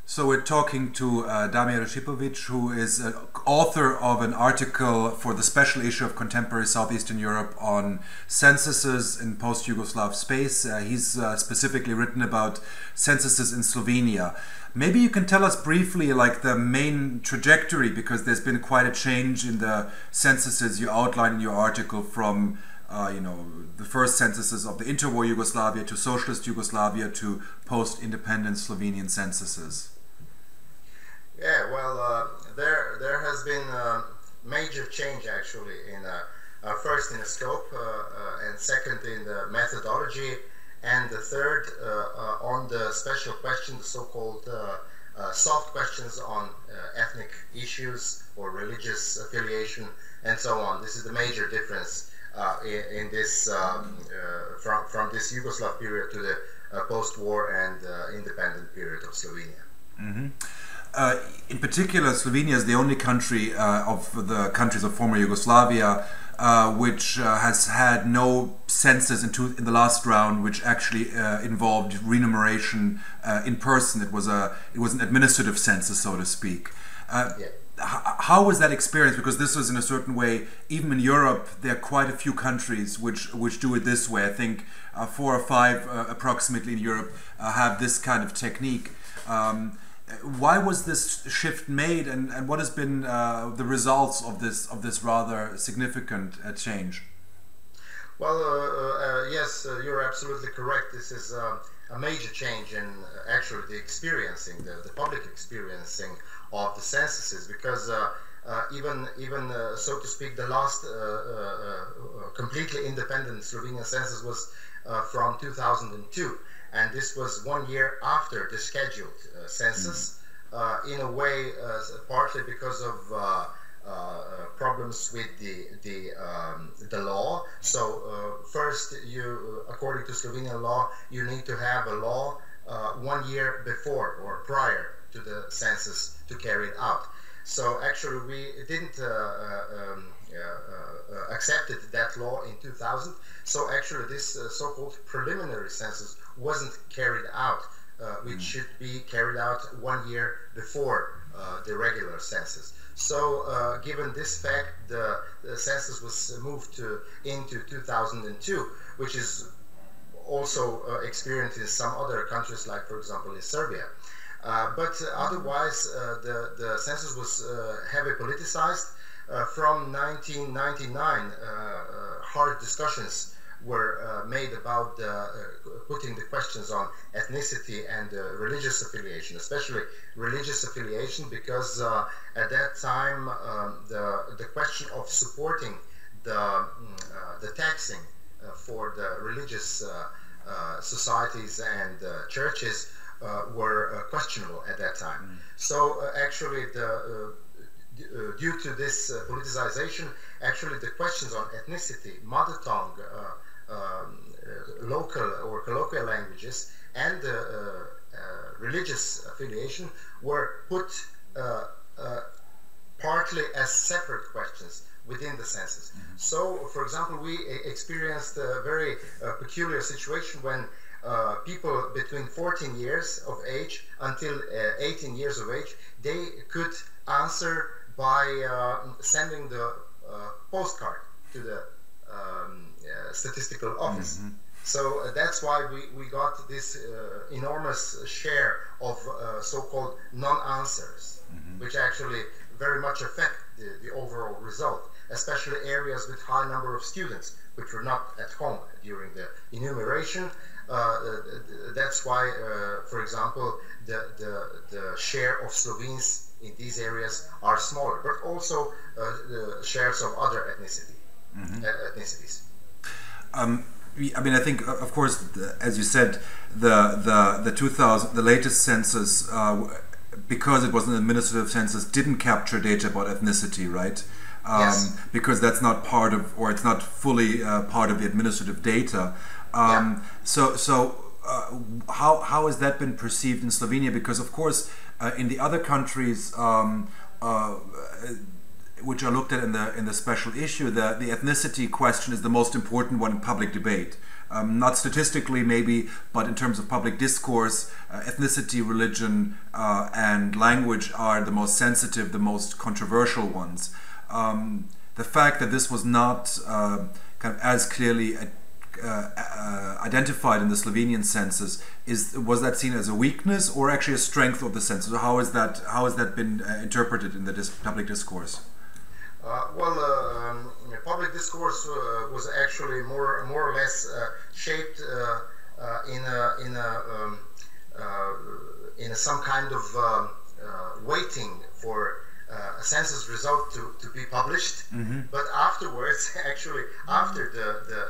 So we're talking to Damir Josipovic, who is an author of an article for the special issue of Contemporary Southeastern Europe on censuses in post-Yugoslav space. He's specifically written about censuses in Slovenia. Maybe you can tell us briefly like the main trajectory, because there's been quite a change in the censuses you outline in your article from the first censuses of the interwar Yugoslavia to socialist Yugoslavia to post-independent Slovenian censuses. Yeah, well, there has been a major change actually in first in the scope and second in the methodology, and the third on the special questions, the so-called soft questions on ethnic issues or religious affiliation and so on. This is the major difference in this from this Yugoslav period to the post-war and independent period of Slovenia. Mm-hmm. In particular, Slovenia is the only country of the countries of former Yugoslavia which has had no census in the last round, which actually involved remuneration in person. It was an administrative census, so to speak. How was that experience? Because this was in a certain way, even in Europe, there are quite a few countries which do it this way. I think 4 or 5 approximately in Europe have this kind of technique. Why was this shift made, and what has been the results of this rather significant change? Well, yes, you're absolutely correct. This is a major change in actually the experiencing, the public experiencing of the censuses, because even so to speak, the last completely independent Slovenian census was from 2002. And this was 1 year after the scheduled census, in a way, partly because of problems with the law. So first, according to Slovenian law, you need to have a law 1 year before or prior to the census to carry it out. So actually, we didn't accepted that law in 2000. So actually, this so-called preliminary census wasn't carried out, which should be carried out 1 year before the regular census. So given this fact, the census was moved into 2002, which is also experienced in some other countries, like for example in Serbia. But otherwise, the census was heavily politicized. From 1999, hard discussions were made about putting the questions on ethnicity and religious affiliation, especially religious affiliation, because at that time the question of supporting the taxing for the religious societies and churches were questionable at that time. So actually due to this politicization, actually the questions on ethnicity, mother tongue, local or colloquial languages, and religious affiliation were put partly as separate questions within the census. So, for example, we experienced a very peculiar situation when people between 14 years of age until 18 years of age, they could answer by sending the postcard to the statistical office. So that's why we got this enormous share of so-called non-answers, which actually very much affect the overall result, especially areas with high number of students which were not at home during the enumeration. That's why, for example, the share of Slovenes in these areas are smaller, but also the shares of other ethnicities. I mean, I think, of course, as you said, the latest census, because it was an administrative census, didn't capture data about ethnicity, right? Yes. Because that's not part of, or it's not fully part of the administrative data. So how has that been perceived in Slovenia? Because of course, in the other countries which are looked at in the special issue, the ethnicity question is the most important one in public debate. not statistically maybe, but in terms of public discourse, ethnicity, religion, and language are the most sensitive, the most controversial ones. The fact that this was not kind of as clearly identified in the Slovenian census, was that seen as a weakness or actually a strength of the census? Or how has that been interpreted in the public discourse? Public discourse was actually more or less shaped in some kind of waiting for a census result to be published. But afterwards, actually after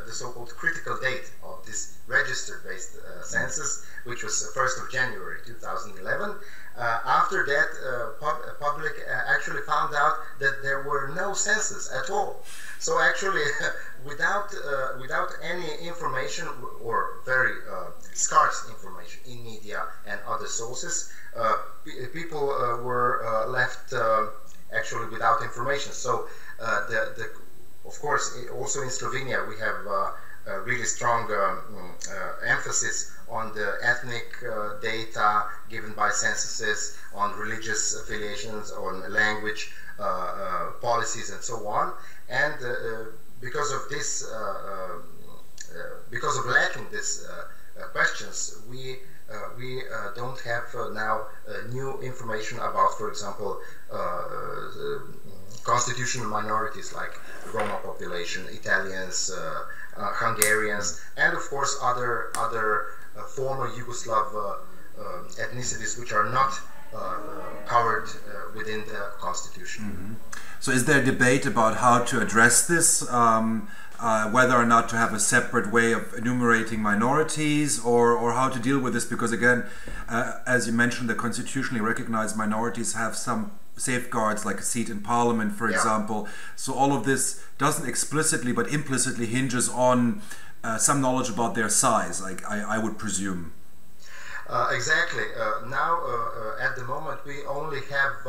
the so-called critical date of this register-based census, which was 1st of January 2011, after that public actually found out that there were no census at all. So actually without any information, or very scarce information in media and other sources, people were left actually without information. So of course, also in Slovenia we have a really strong emphasis on the ethnic data given by censuses, on religious affiliations, on language policies, and so on. And because of this, because of lacking these questions, we don't have now new information about, for example, constitutional minorities like Roma population, Italians, Hungarians, and of course other former Yugoslav ethnicities which are not covered within the constitution. So is there a debate about how to address this, whether or not to have a separate way of enumerating minorities, or how to deal with this? Because again, as you mentioned, the constitutionally recognized minorities have some safeguards, like a seat in parliament, for example. So all of this doesn't explicitly but implicitly hinges on some knowledge about their size, I would presume. Exactly. Now, at the moment, we only have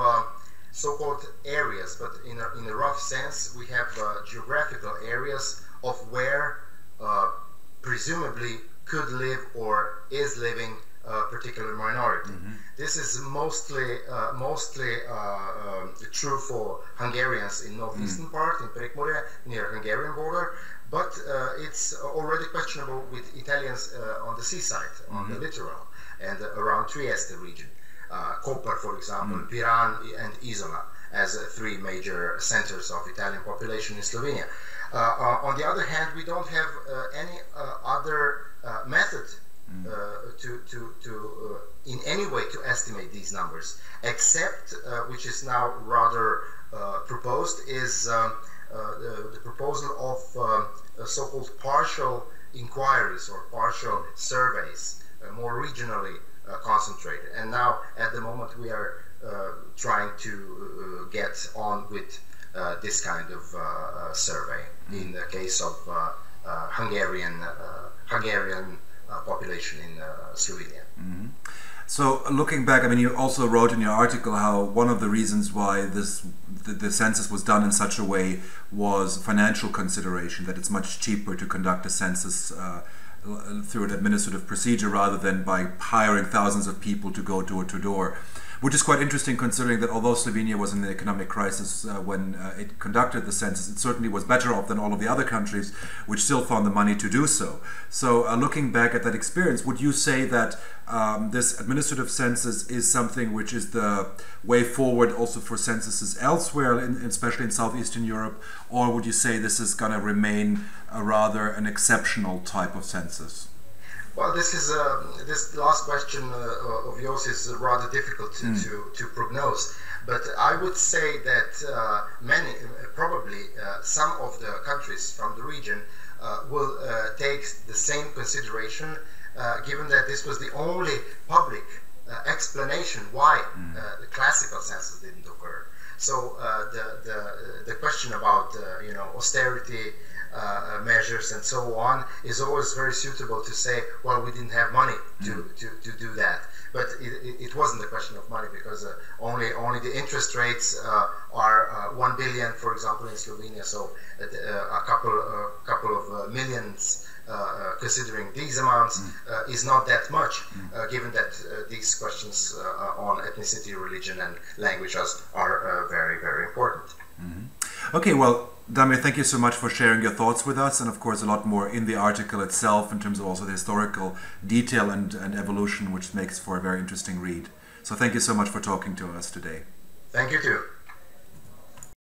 so-called areas, but in a rough sense, we have geographical areas of where presumably could live or is living a particular minority. This is mostly true for Hungarians in northeastern part, in Prekmurje, near Hungarian border, but it's already questionable with Italians on the seaside, on the littoral, and around Trieste region. Koper, for example, Piran and Isola as three major centers of Italian population in Slovenia. On the other hand, we don't have any other method in any way to estimate these numbers, except which is now rather proposed, is the proposal of so-called partial inquiries or partial surveys, more regionally concentrated. And now at the moment we are trying to get on with this kind of survey in the case of Hungarian population in Slovenia. So looking back, I mean, you also wrote in your article how one of the reasons why the census was done in such a way was financial consideration, that it's much cheaper to conduct a census through an administrative procedure rather than by hiring thousands of people to go door to door. Which is quite interesting, considering that although Slovenia was in the economic crisis when it conducted the census, it certainly was better off than all of the other countries which still found the money to do so. So looking back at that experience, would you say that this administrative census is something which is the way forward also for censuses elsewhere, especially in southeastern Europe, or would you say this is going to remain rather an exceptional type of census? Well, this last question of yours is rather difficult to prognose, but I would say that probably some of the countries from the region will take the same consideration, given that this was the only public explanation why the classical census didn't occur. So the question about austerity measures and so on is always very suitable to say, well, we didn't have money to do that. But it wasn't a question of money, because only the interest rates are 1 billion, for example, in Slovenia. So a couple of millions, considering these amounts, is not that much, given that these questions on ethnicity, religion, and language are very, very important. Okay, well, Damir, thank you so much for sharing your thoughts with us, and of course a lot more in the article itself in terms of also the historical detail and evolution, which makes for a very interesting read. So thank you so much for talking to us today. Thank you too.